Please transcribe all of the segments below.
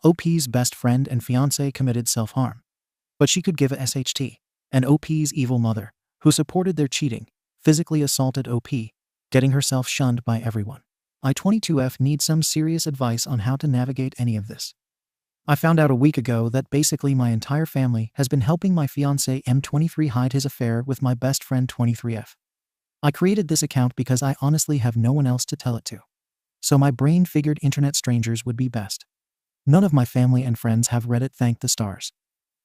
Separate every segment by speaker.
Speaker 1: OP's best friend and fiancé committed self-harm. But she could give a SHT. And OP's evil mother, who supported their cheating, physically assaulted OP, getting herself shunned by everyone. I-22F needs some serious advice on how to navigate any of this. I found out a week ago that basically my entire family has been helping my fiancé M23 hide his affair with my best friend 23F. I created this account because I honestly have no one else to tell it to. So my brain figured internet strangers would be best. None of my family and friends have read it, thank the stars.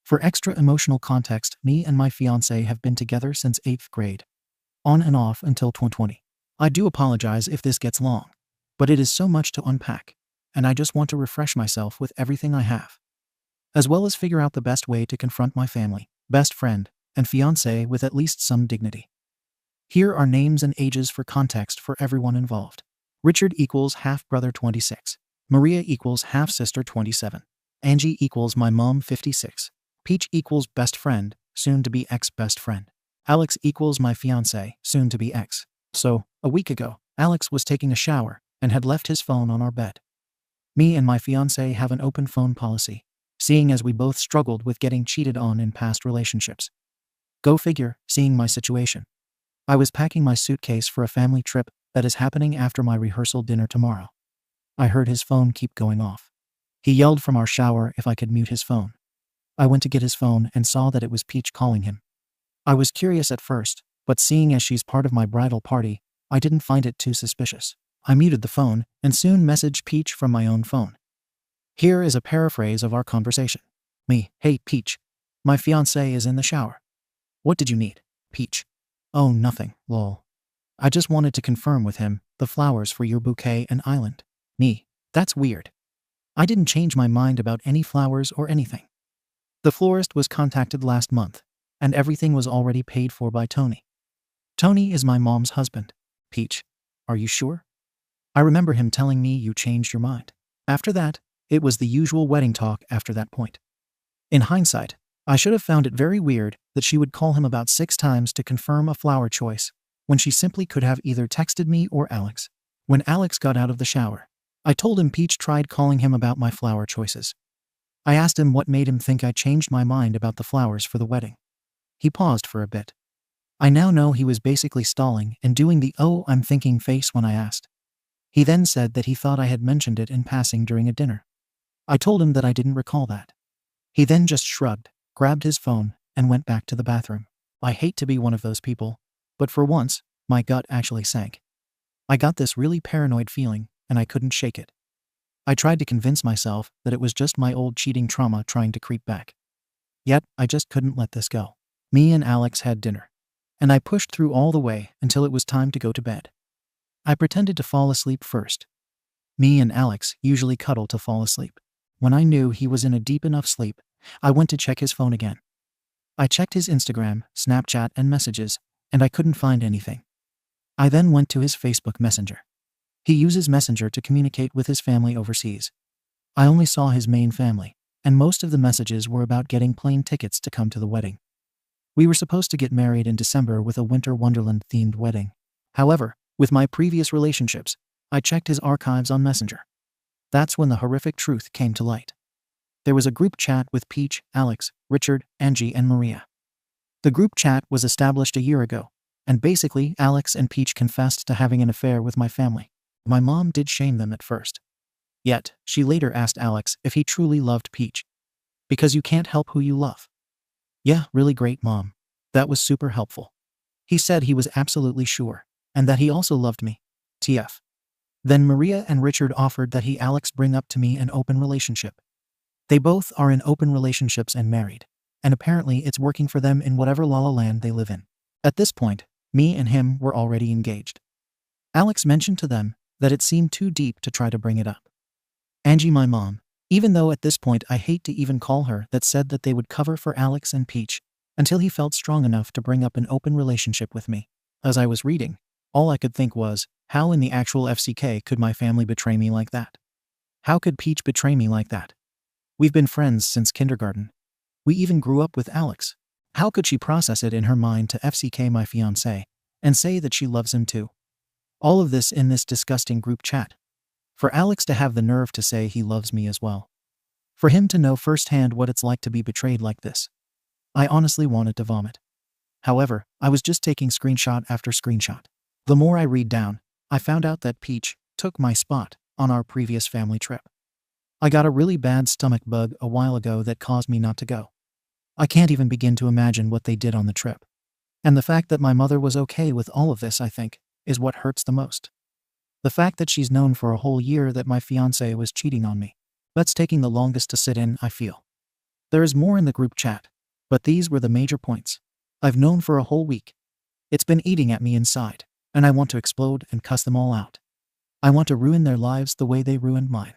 Speaker 1: For extra emotional context, me and my fiancé have been together since 8th grade. On and off until 2020. I do apologize if this gets long, but it is so much to unpack, and I just want to refresh myself with everything I have, as well as figure out the best way to confront my family, best friend, and fiancé with at least some dignity. Here are names and ages for context for everyone involved. Richard equals half-brother 26. Maria equals half-sister 27. Angie equals my mom 56. Peach equals best friend, soon to be ex-best friend. Alex equals my fiancé, soon to be ex. So, a week ago, Alex was taking a shower and had left his phone on our bed. Me and my fiancé have an open phone policy, seeing as we both struggled with getting cheated on in past relationships. Go figure, seeing my situation. I was packing my suitcase for a family trip that is happening after my rehearsal dinner tomorrow. I heard his phone keep going off. He yelled from our shower if I could mute his phone. I went to get his phone and saw that it was Peach calling him. I was curious at first, but seeing as she's part of my bridal party, I didn't find it too suspicious. I muted the phone and soon messaged Peach from my own phone. Here is a paraphrase of our conversation. Me, hey Peach. My fiancé is in the shower. What did you need? Peach. Oh, nothing, lol. I just wanted to confirm with him the flowers for your bouquet and island. Me. That's weird. I didn't change my mind about any flowers or anything. The florist was contacted last month, and everything was already paid for by Tony. Tony is my mom's husband. Peach. Are you sure? I remember him telling me you changed your mind. After that, it was the usual wedding talk after that point. In hindsight, I should have found it very weird that she would call him about 6 times to confirm a flower choice, when she simply could have either texted me or Alex. When Alex got out of the shower, I told him Peach tried calling him about my flower choices. I asked him what made him think I changed my mind about the flowers for the wedding. He paused for a bit. I now know he was basically stalling and doing the "oh, I'm thinking" face when I asked. He then said that he thought I had mentioned it in passing during a dinner. I told him that I didn't recall that. He then just shrugged, grabbed his phone, and went back to the bathroom. I hate to be one of those people, but for once, my gut actually sank. I got this really paranoid feeling, and I couldn't shake it. I tried to convince myself that it was just my old cheating trauma trying to creep back. Yet, I just couldn't let this go. Me and Alex had dinner, and I pushed through all the way until it was time to go to bed. I pretended to fall asleep first. Me and Alex usually cuddle to fall asleep. When I knew he was in a deep enough sleep, I went to check his phone again. I checked his Instagram, Snapchat, and messages, and I couldn't find anything. I then went to his Facebook Messenger. He uses Messenger to communicate with his family overseas. I only saw his main family, and most of the messages were about getting plane tickets to come to the wedding. We were supposed to get married in December with a Winter Wonderland-themed wedding. However, with my previous relationships, I checked his archives on Messenger. That's when the horrific truth came to light. There was a group chat with Peach, Alex, Richard, Angie, and Maria. The group chat was established a year ago, and basically Alex and Peach confessed to having an affair with my family. My mom did shame them at first. Yet, she later asked Alex if he truly loved Peach. Because you can't help who you love. Yeah, really great, Mom. That was super helpful. He said he was absolutely sure, and that he also loved me. TF. Then Maria and Richard offered that Alex bring up to me an open relationship. They both are in open relationships and married, and apparently it's working for them in whatever la la land they live in. At this point, me and him were already engaged. Alex mentioned to them that it seemed too deep to try to bring it up. Angie, my mom, even though at this point I hate to even call her, that said that they would cover for Alex and Peach until he felt strong enough to bring up an open relationship with me. As I was reading, all I could think was, how in the actual FCK could my family betray me like that? How could Peach betray me like that? We've been friends since kindergarten. We even grew up with Alex. How could she process it in her mind to FCK my fiancé and say that she loves him too? All of this in this disgusting group chat. For Alex to have the nerve to say he loves me as well. For him to know firsthand what it's like to be betrayed like this. I honestly wanted to vomit. However, I was just taking screenshot after screenshot. The more I read down, I found out that Peach took my spot on our previous family trip. I got a really bad stomach bug a while ago that caused me not to go. I can't even begin to imagine what they did on the trip. And the fact that my mother was okay with all of this, I think, is what hurts the most. The fact that she's known for a whole year that my fiancé was cheating on me. That's taking the longest to sit in, I feel. There is more in the group chat, but these were the major points. I've known for a whole week. It's been eating at me inside, and I want to explode and cuss them all out. I want to ruin their lives the way they ruined mine.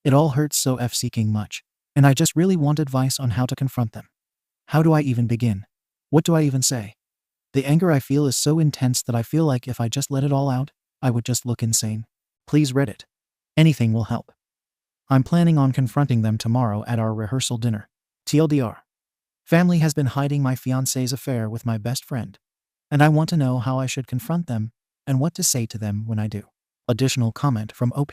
Speaker 1: It all hurts so f-seeking much, and I just really want advice on how to confront them. How do I even begin? What do I even say? The anger I feel is so intense that I feel like if I just let it all out, I would just look insane. Please Reddit. Anything will help. I'm planning on confronting them tomorrow at our rehearsal dinner. TLDR. Family has been hiding my fiancé's affair with my best friend, and I want to know how I should confront them and what to say to them when I do. Additional comment from OP.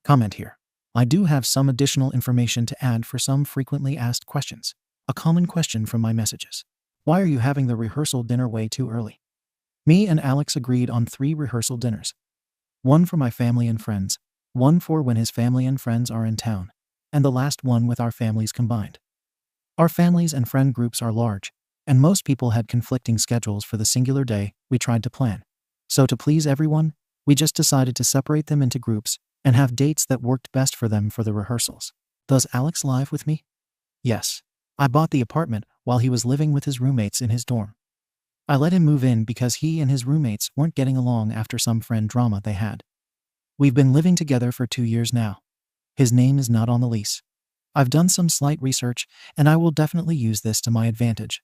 Speaker 1: Comment here. I do have some additional information to add for some frequently asked questions. A common question from my messages. Why are you having the rehearsal dinner way too early? Me and Alex agreed on 3 rehearsal dinners. One for my family and friends, one for when his family and friends are in town, and the last one with our families combined. Our families and friend groups are large, and most people had conflicting schedules for the singular day we tried to plan. So to please everyone, we just decided to separate them into groups and have dates that worked best for them for the rehearsals. Does Alex live with me? Yes. I bought the apartment while he was living with his roommates in his dorm. I let him move in because he and his roommates weren't getting along after some friend drama they had. We've been living together for 2 years now. His name is not on the lease. I've done some slight research, and I will definitely use this to my advantage.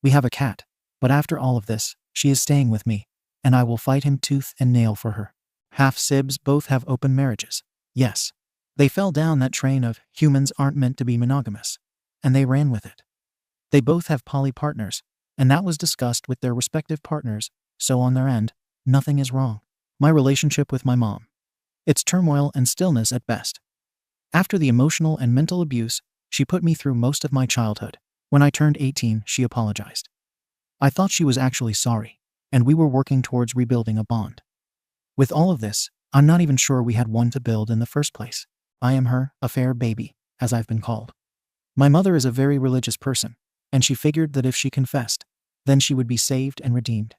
Speaker 1: We have a cat, but after all of this, she is staying with me, and I will fight him tooth and nail for her. Half-sibs both have open marriages. Yes. They fell down that train of humans aren't meant to be monogamous, and they ran with it. They both have poly partners, and that was discussed with their respective partners, so on their end, nothing is wrong. My relationship with my mom. It's turmoil and stillness at best. After the emotional and mental abuse she put me through most of my childhood, when I turned 18, she apologized. I thought she was actually sorry, and we were working towards rebuilding a bond. With all of this, I'm not even sure we had one to build in the first place. I am her affair baby, as I've been called. My mother is a very religious person, and she figured that if she confessed, then she would be saved and redeemed.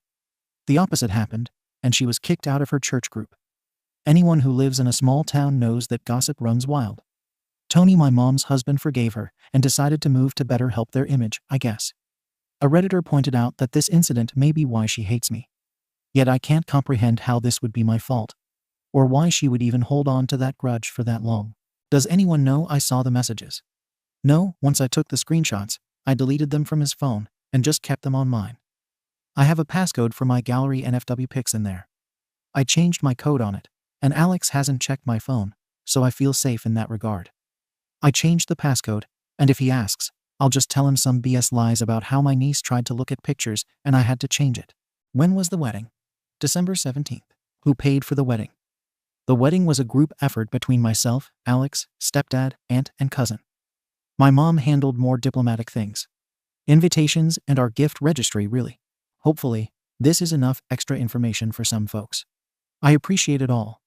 Speaker 1: The opposite happened, and she was kicked out of her church group. Anyone who lives in a small town knows that gossip runs wild. Tony, my mom's husband, forgave her and decided to move to better help their image, I guess. A Redditor pointed out that this incident may be why she hates me. Yet I can't comprehend how this would be my fault, or why she would even hold on to that grudge for that long. Does anyone know I saw the messages? No, once I took the screenshots, I deleted them from his phone and just kept them on mine. I have a passcode for my gallery NFW pics in there. I changed my code on it, and Alex hasn't checked my phone, so I feel safe in that regard. I changed the passcode, and if he asks, I'll just tell him some BS lies about how my niece tried to look at pictures and I had to change it. When was the wedding? December 17th. Who paid for the wedding? The wedding was a group effort between myself, Alex, stepdad, aunt, and cousin. My mom handled more diplomatic things. Invitations and our gift registry, really. Hopefully, this is enough extra information for some folks. I appreciate it all.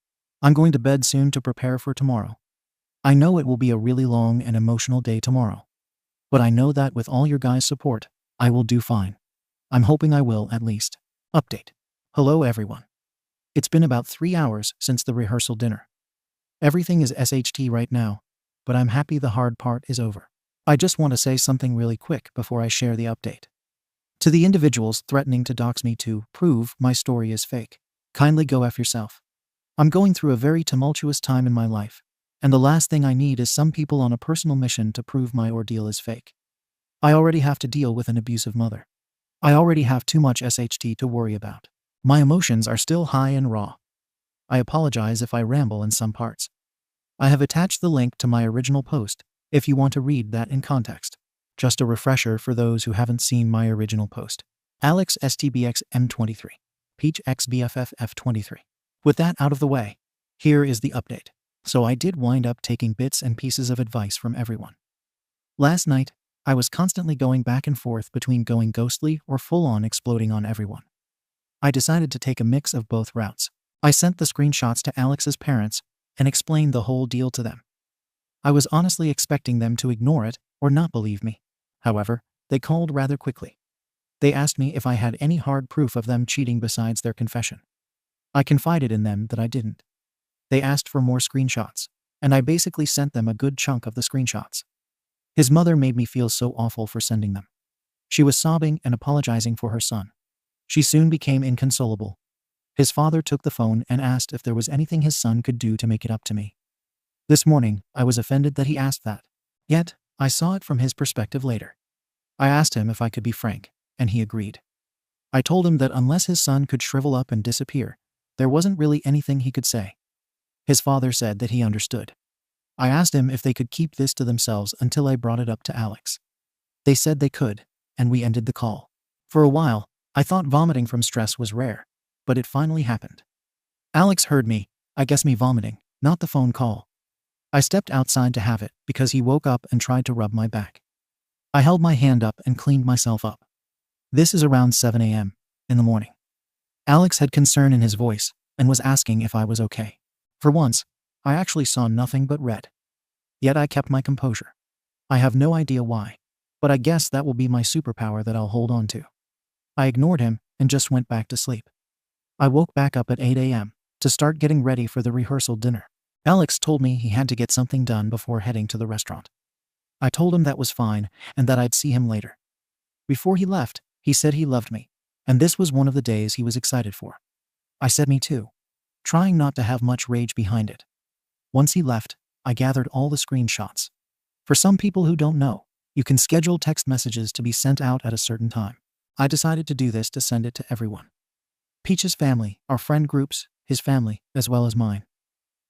Speaker 1: I'm going to bed soon to prepare for tomorrow. I know it will be a really long and emotional day tomorrow. But I know that with all your guys' support, I will do fine. I'm hoping I will at least. Update. Hello everyone. It's been about 3 hours since the rehearsal dinner. Everything is SHT right now, but I'm happy the hard part is over. I just want to say something really quick before I share the update. To the individuals threatening to dox me to prove my story is fake, kindly go F yourself. I'm going through a very tumultuous time in my life, and the last thing I need is some people on a personal mission to prove my ordeal is fake. I already have to deal with an abusive mother. I already have too much SHT to worry about. My emotions are still high and raw. I apologize if I ramble in some parts. I have attached the link to my original post if you want to read that in context. Just a refresher for those who haven't seen my original post. Alex STBX M23. Peach XBFF F23. With that out of the way, here is the update. So I did wind up taking bits and pieces of advice from everyone. Last night, I was constantly going back and forth between going ghostly or full-on exploding on everyone. I decided to take a mix of both routes. I sent the screenshots to Alex's parents and explained the whole deal to them. I was honestly expecting them to ignore it or not believe me. However, they called rather quickly. They asked me if I had any hard proof of them cheating besides their confession. I confided in them that I didn't. They asked for more screenshots, and I basically sent them a good chunk of the screenshots. His mother made me feel so awful for sending them. She was sobbing and apologizing for her son. She soon became inconsolable. His father took the phone and asked if there was anything his son could do to make it up to me. This morning, I was offended that he asked that. Yet, I saw it from his perspective later. I asked him if I could be frank, and he agreed. I told him that unless his son could shrivel up and disappear, there wasn't really anything he could say. His father said that he understood. I asked him if they could keep this to themselves until I brought it up to Alex. They said they could, and we ended the call. For a while, I thought vomiting from stress was rare, but it finally happened. Alex heard me, I guess me vomiting, not the phone call. I stepped outside to have it because he woke up and tried to rub my back. I held my hand up and cleaned myself up. This is around 7 a.m. in the morning. Alex had concern in his voice and was asking if I was okay. For once, I actually saw nothing but red. Yet I kept my composure. I have no idea why, but I guess that will be my superpower that I'll hold on to. I ignored him and just went back to sleep. I woke back up at 8 a.m. to start getting ready for the rehearsal dinner. Alex told me he had to get something done before heading to the restaurant. I told him that was fine and that I'd see him later. Before he left, he said he loved me, and this was one of the days he was excited for. I said me too, trying not to have much rage behind it. Once he left, I gathered all the screenshots. For some people who don't know, you can schedule text messages to be sent out at a certain time. I decided to do this to send it to everyone. Peach's family, our friend groups, his family, as well as mine.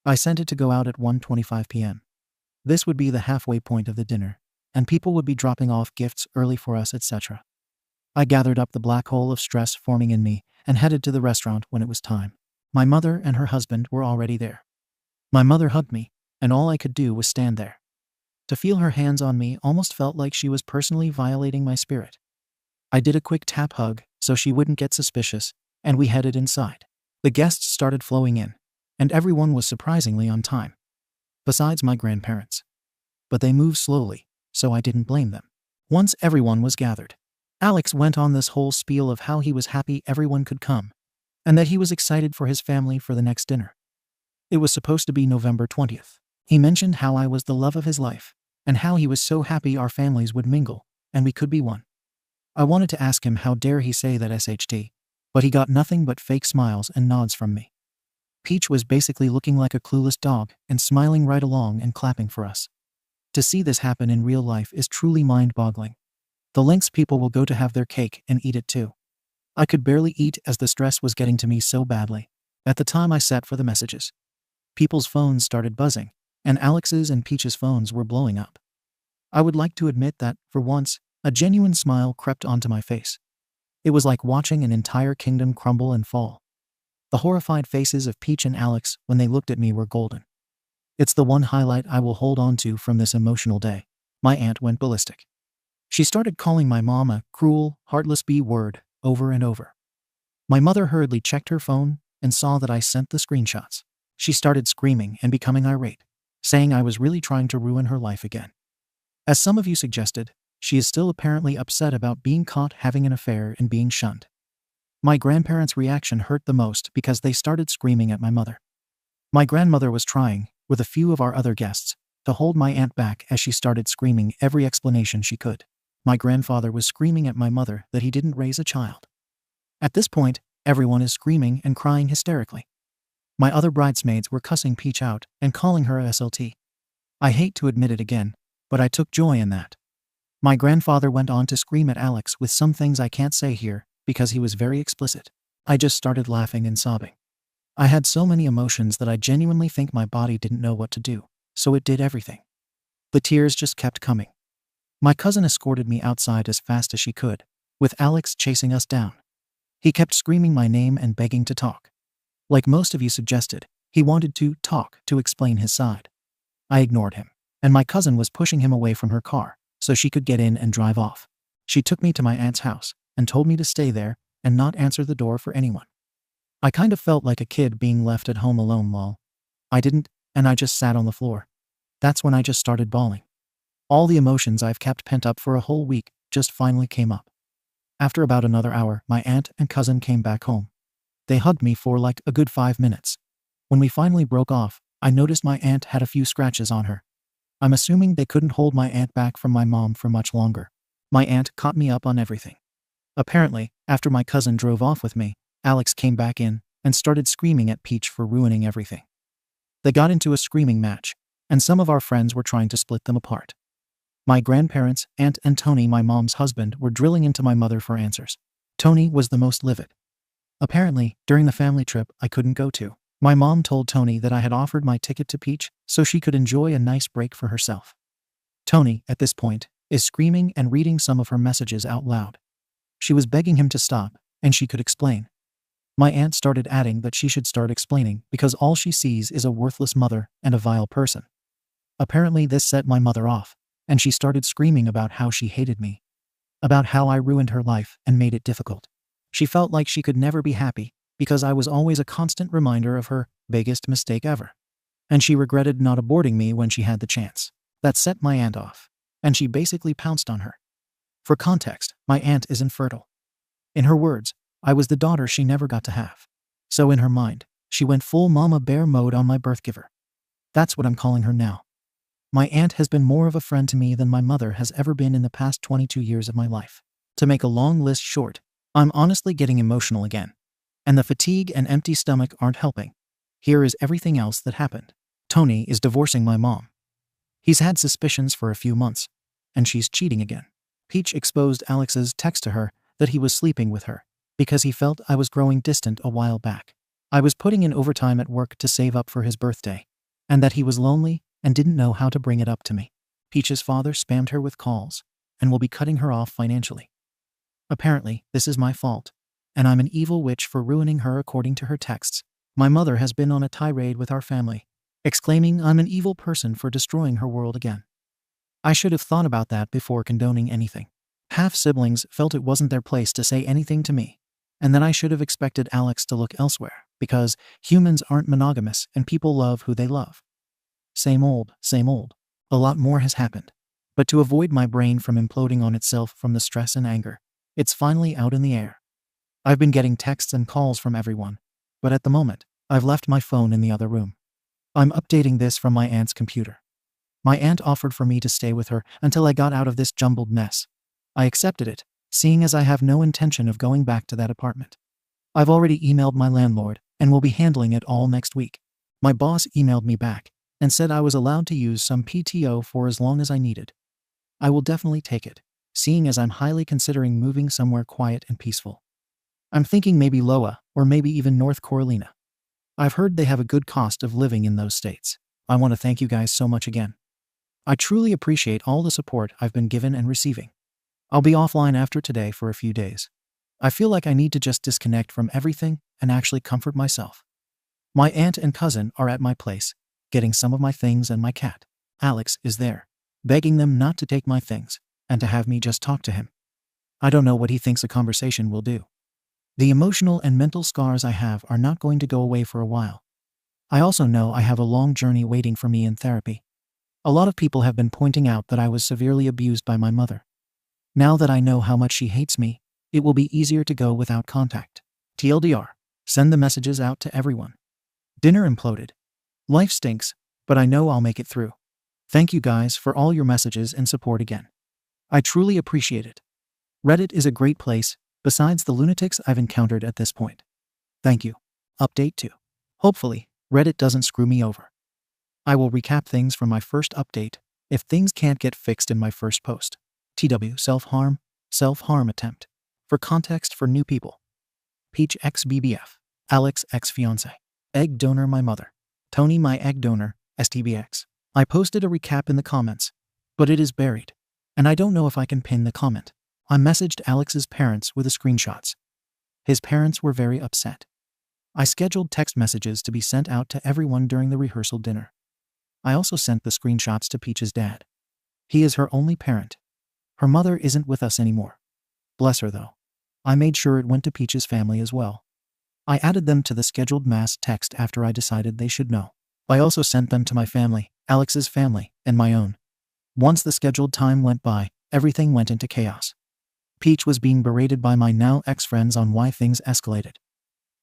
Speaker 1: I sent it to go out at 1:25 p.m. This would be the halfway point of the dinner, and people would be dropping off gifts early for us, etc. I gathered up the black hole of stress forming in me and headed to the restaurant when it was time. My mother and her husband were already there. My mother hugged me, and all I could do was stand there. To feel her hands on me almost felt like she was personally violating my spirit. I did a quick tap hug so she wouldn't get suspicious, and we headed inside. The guests started flowing in, and everyone was surprisingly on time. Besides my grandparents. But they moved slowly, so I didn't blame them. Once everyone was gathered, Alex went on this whole spiel of how he was happy everyone could come, and that he was excited for his family for the next dinner. It was supposed to be November 20th. He mentioned how I was the love of his life, and how he was so happy our families would mingle, and we could be one. I wanted to ask him how dare he say that SHT, but he got nothing but fake smiles and nods from me. Peach was basically looking like a clueless dog and smiling right along and clapping for us. To see this happen in real life is truly mind-boggling. The lengths people will go to have their cake and eat it too. I could barely eat as the stress was getting to me so badly. At the time I sat for the messages, people's phones started buzzing, and Alex's and Peach's phones were blowing up. I would like to admit that, for once, a genuine smile crept onto my face. It was like watching an entire kingdom crumble and fall. The horrified faces of Peach and Alex when they looked at me were golden. It's the one highlight I will hold on to from this emotional day. My aunt went ballistic. She started calling my mom a cruel, heartless B-word over and over. My mother hurriedly checked her phone and saw that I sent the screenshots. She started screaming and becoming irate, saying I was really trying to ruin her life again. As some of you suggested, she is still apparently upset about being caught having an affair and being shunned. My grandparents' reaction hurt the most because they started screaming at my mother. My grandmother was trying, with a few of our other guests, to hold my aunt back as she started screaming every explanation she could. My grandfather was screaming at my mother that he didn't raise a child. At this point, everyone is screaming and crying hysterically. My other bridesmaids were cussing Peach out and calling her a SLT. I hate to admit it again, but I took joy in that. My grandfather went on to scream at Alex with some things I can't say here because he was very explicit. I just started laughing and sobbing. I had so many emotions that I genuinely think my body didn't know what to do, so it did everything. The tears just kept coming. My cousin escorted me outside as fast as she could, with Alex chasing us down. He kept screaming my name and begging to talk. Like most of you suggested, he wanted to talk to explain his side. I ignored him, and my cousin was pushing him away from her car, so she could get in and drive off. She took me to my aunt's house and told me to stay there and not answer the door for anyone. I kind of felt like a kid being left at home alone, lol. I didn't, and I just sat on the floor. That's when I just started bawling. All the emotions I've kept pent up for a whole week just finally came up. After about another hour, my aunt and cousin came back home. They hugged me for like a good 5 minutes. When we finally broke off, I noticed my aunt had a few scratches on her. I'm assuming they couldn't hold my aunt back from my mom for much longer. My aunt caught me up on everything. Apparently, after my cousin drove off with me, Alex came back in and started screaming at Peach for ruining everything. They got into a screaming match, and some of our friends were trying to split them apart. My grandparents, Aunt and Tony, my mom's husband, were drilling into my mother for answers. Tony was the most livid. Apparently, during the family trip I couldn't go to, my mom told Tony that I had offered my ticket to Peach so she could enjoy a nice break for herself. Tony, at this point, is screaming and reading some of her messages out loud. She was begging him to stop, and she could explain. My aunt started adding that she should start explaining because all she sees is a worthless mother and a vile person. Apparently this set my mother off, and she started screaming about how she hated me, about how I ruined her life and made it difficult. She felt like she could never be happy because I was always a constant reminder of her biggest mistake ever. And she regretted not aborting me when she had the chance. That set my aunt off, and she basically pounced on her. For context, my aunt is infertile. In her words, I was the daughter she never got to have. So in her mind, she went full mama bear mode on my birth giver. That's what I'm calling her now. My aunt has been more of a friend to me than my mother has ever been in the past 22 years of my life. To make a long list short, I'm honestly getting emotional again. And the fatigue and empty stomach aren't helping. Here is everything else that happened. Tony is divorcing my mom. He's had suspicions for a few months, and she's cheating again. Peach exposed Alex's text to her that he was sleeping with her because he felt I was growing distant a while back. I was putting in overtime at work to save up for his birthday, and that he was lonely and didn't know how to bring it up to me. Peach's father spammed her with calls and will be cutting her off financially. Apparently, this is my fault, and I'm an evil witch for ruining her according to her texts. My mother has been on a tirade with our family, exclaiming I'm an evil person for destroying her world again. I should have thought about that before condoning anything. Half-siblings felt it wasn't their place to say anything to me, and then I should have expected Alex to look elsewhere, because humans aren't monogamous and people love who they love. Same old, same old. A lot more has happened. But to avoid my brain from imploding on itself from the stress and anger, it's finally out in the air. I've been getting texts and calls from everyone, but at the moment, I've left my phone in the other room. I'm updating this from my aunt's computer. My aunt offered for me to stay with her until I got out of this jumbled mess. I accepted it, seeing as I have no intention of going back to that apartment. I've already emailed my landlord and will be handling it all next week. My boss emailed me back and said I was allowed to use some PTO for as long as I needed. I will definitely take it, seeing as I'm highly considering moving somewhere quiet and peaceful. I'm thinking maybe Loa or maybe even North Carolina. I've heard they have a good cost of living in those states. I want to thank you guys so much again. I truly appreciate all the support I've been given and receiving. I'll be offline after today for a few days. I feel like I need to just disconnect from everything and actually comfort myself. My aunt and cousin are at my place, getting some of my things, and my cat, Alex, is there, begging them not to take my things and to have me just talk to him. I don't know what he thinks a conversation will do. The emotional and mental scars I have are not going to go away for a while. I also know I have a long journey waiting for me in therapy. A lot of people have been pointing out that I was severely abused by my mother. Now that I know how much she hates me, it will be easier to go without contact. TLDR, send the messages out to everyone. Dinner imploded. Life stinks, but I know I'll make it through. Thank you guys for all your messages and support again. I truly appreciate it. Reddit is a great place, besides the lunatics I've encountered at this point. Thank you. Update 2. Hopefully, Reddit doesn't screw me over. I will recap things from my first update if things can't get fixed in my first post. TW self-harm attempt. For context for new people. Peach x BBF. Alex x Fiancé. Egg donor my mother. Tony my egg donor, STBX. I posted a recap in the comments, but it is buried, and I don't know if I can pin the comment. I messaged Alex's parents with the screenshots. His parents were very upset. I scheduled text messages to be sent out to everyone during the rehearsal dinner. I also sent the screenshots to Peach's dad. He is her only parent, Her mother isn't with us anymore. Bless her though. I made sure it went to Peach's family as well. I added them to the scheduled mass text after I decided they should know. I also sent them to my family, Alex's family, and my own. Once the scheduled time went by, everything went into chaos. Peach was being berated by my now ex-friends on why things escalated.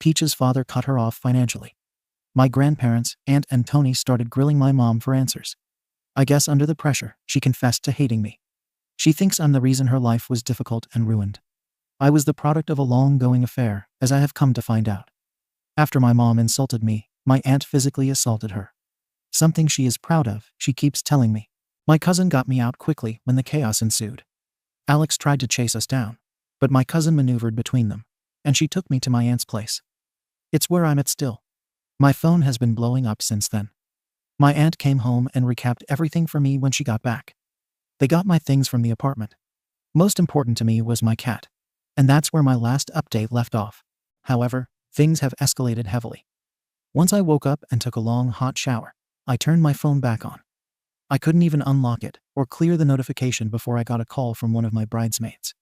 Speaker 1: Peach's father cut her off financially. My grandparents, Aunt and Tony, started grilling my mom for answers. I guess under the pressure, she confessed to hating me. She thinks I'm the reason her life was difficult and ruined. I was the product of a long-going affair, as I have come to find out. After my mom insulted me, my aunt physically assaulted her. Something she is proud of, she keeps telling me. My cousin got me out quickly when the chaos ensued. Alex tried to chase us down, but my cousin maneuvered between them, and she took me to my aunt's place. It's where I'm at still. My phone has been blowing up since then. My aunt came home and recapped everything for me when she got back. They got my things from the apartment. Most important to me was my cat. And that's where my last update left off. However, things have escalated heavily. Once I woke up and took a long hot shower, I turned my phone back on. I couldn't even unlock it or clear the notification before I got a call from one of my bridesmaids.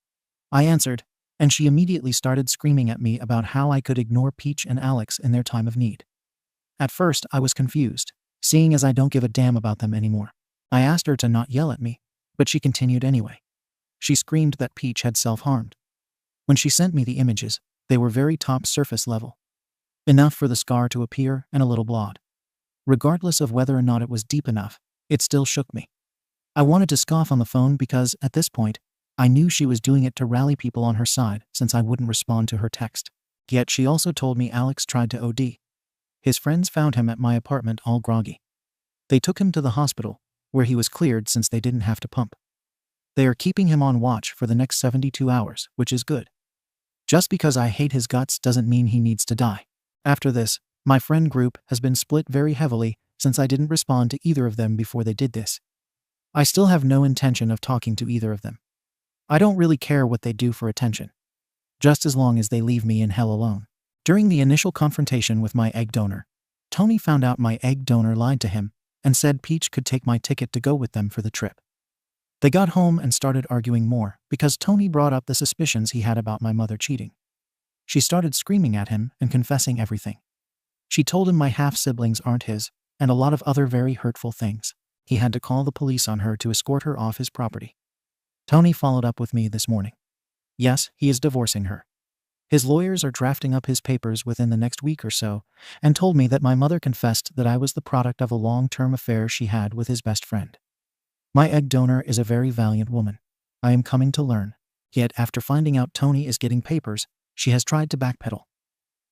Speaker 1: I answered, and she immediately started screaming at me about how I could ignore Peach and Alex in their time of need. At first, I was confused, seeing as I don't give a damn about them anymore. I asked her to not yell at me, but she continued anyway. She screamed that Peach had self-harmed. When she sent me the images, they were very top surface level. Enough for the scar to appear and a little blood. Regardless of whether or not it was deep enough, it still shook me. I wanted to scoff on the phone because, at this point, I knew she was doing it to rally people on her side since I wouldn't respond to her text. Yet she also told me Alex tried to OD. His friends found him at my apartment all groggy. They took him to the hospital, where he was cleared since they didn't have to pump. They are keeping him on watch for the next 72 hours, which is good. Just because I hate his guts doesn't mean he needs to die. After this, my friend group has been split very heavily since I didn't respond to either of them before they did this. I still have no intention of talking to either of them. I don't really care what they do for attention, just as long as they leave me in hell alone. During the initial confrontation with my egg donor, Tony found out my egg donor lied to him and said Peach could take my ticket to go with them for the trip. They got home and started arguing more because Tony brought up the suspicions he had about my mother cheating. She started screaming at him and confessing everything. She told him my half-siblings aren't his, and a lot of other very hurtful things. He had to call the police on her to escort her off his property. Tony followed up with me this morning. Yes, he is divorcing her. His lawyers are drafting up his papers within the next week or so, and told me that my mother confessed that I was the product of a long-term affair she had with his best friend. My egg donor is a very valiant woman. I am coming to learn. Yet after finding out Tony is getting papers, she has tried to backpedal.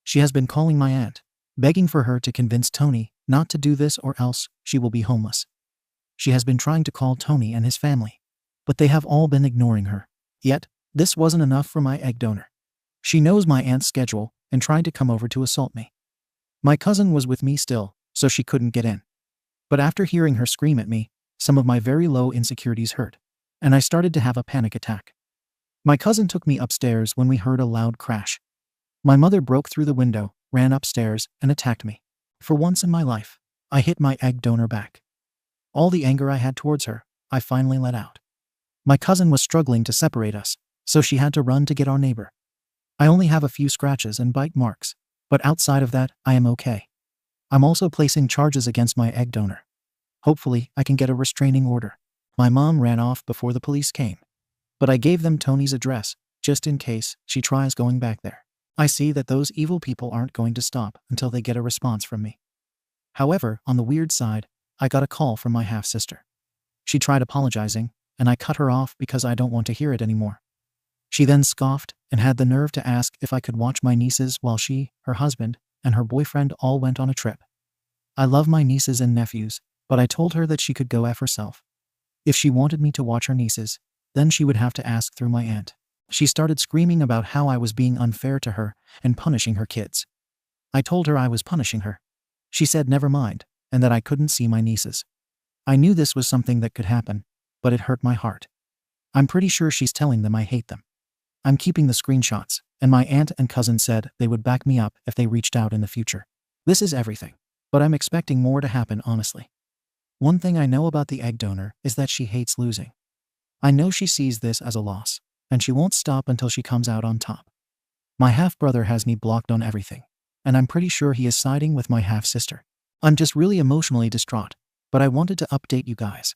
Speaker 1: She has been calling my aunt, begging for her to convince Tony not to do this or else she will be homeless. She has been trying to call Tony and his family, but they have all been ignoring her. Yet, this wasn't enough for my egg donor. She knows my aunt's schedule and tried to come over to assault me. My cousin was with me still, so she couldn't get in. But after hearing her scream at me, some of my very low insecurities hurt, and I started to have a panic attack. My cousin took me upstairs when we heard a loud crash. My mother broke through the window, ran upstairs, and attacked me. For once in my life, I hit my egg donor back. All the anger I had towards her, I finally let out. My cousin was struggling to separate us, so she had to run to get our neighbor. I only have a few scratches and bite marks, but outside of that, I am okay. I'm also placing charges against my egg donor. Hopefully, I can get a restraining order. My mom ran off before the police came, but I gave them Tony's address, just in case she tries going back there. I see that those evil people aren't going to stop until they get a response from me. However, on the weird side, I got a call from my half-sister. She tried apologizing, and I cut her off because I don't want to hear it anymore. She then scoffed and had the nerve to ask if I could watch my nieces while she, her husband, and her boyfriend all went on a trip. I love my nieces and nephews, but I told her that she could go F herself. If she wanted me to watch her nieces, then she would have to ask through my aunt. She started screaming about how I was being unfair to her and punishing her kids. I told her I was punishing her. She said never mind, and that I couldn't see my nieces. I knew this was something that could happen, but it hurt my heart. I'm pretty sure she's telling them I hate them. I'm keeping the screenshots, and my aunt and cousin said they would back me up if they reached out in the future. This is everything, but I'm expecting more to happen honestly. One thing I know about the egg donor is that she hates losing. I know she sees this as a loss, and she won't stop until she comes out on top. My half-brother has me blocked on everything, and I'm pretty sure he is siding with my half-sister. I'm just really emotionally distraught, but I wanted to update you guys.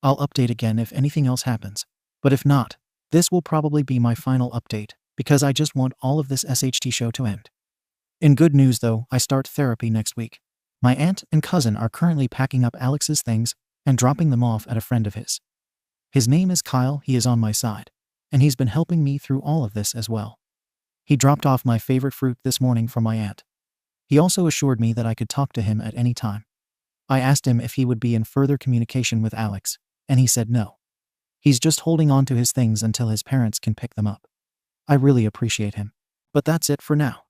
Speaker 1: I'll update again if anything else happens, but if not, this will probably be my final update because I just want all of this SHT show to end. In good news though, I start therapy next week. My aunt and cousin are currently packing up Alex's things and dropping them off at a friend of his. His name is Kyle, he is on my side, and he's been helping me through all of this as well. He dropped off my favorite fruit this morning for my aunt. He also assured me that I could talk to him at any time. I asked him if he would be in further communication with Alex, and he said no. He's just holding on to his things until his parents can pick them up. I really appreciate him. But that's it for now.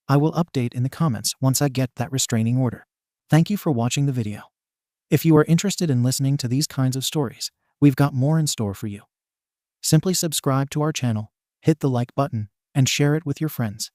Speaker 1: I will update in the comments once I get that restraining order. Thank you for watching the video. If you are interested in listening to these kinds of stories, we've got more in store for you. Simply subscribe to our channel, hit the like button, and share it with your friends.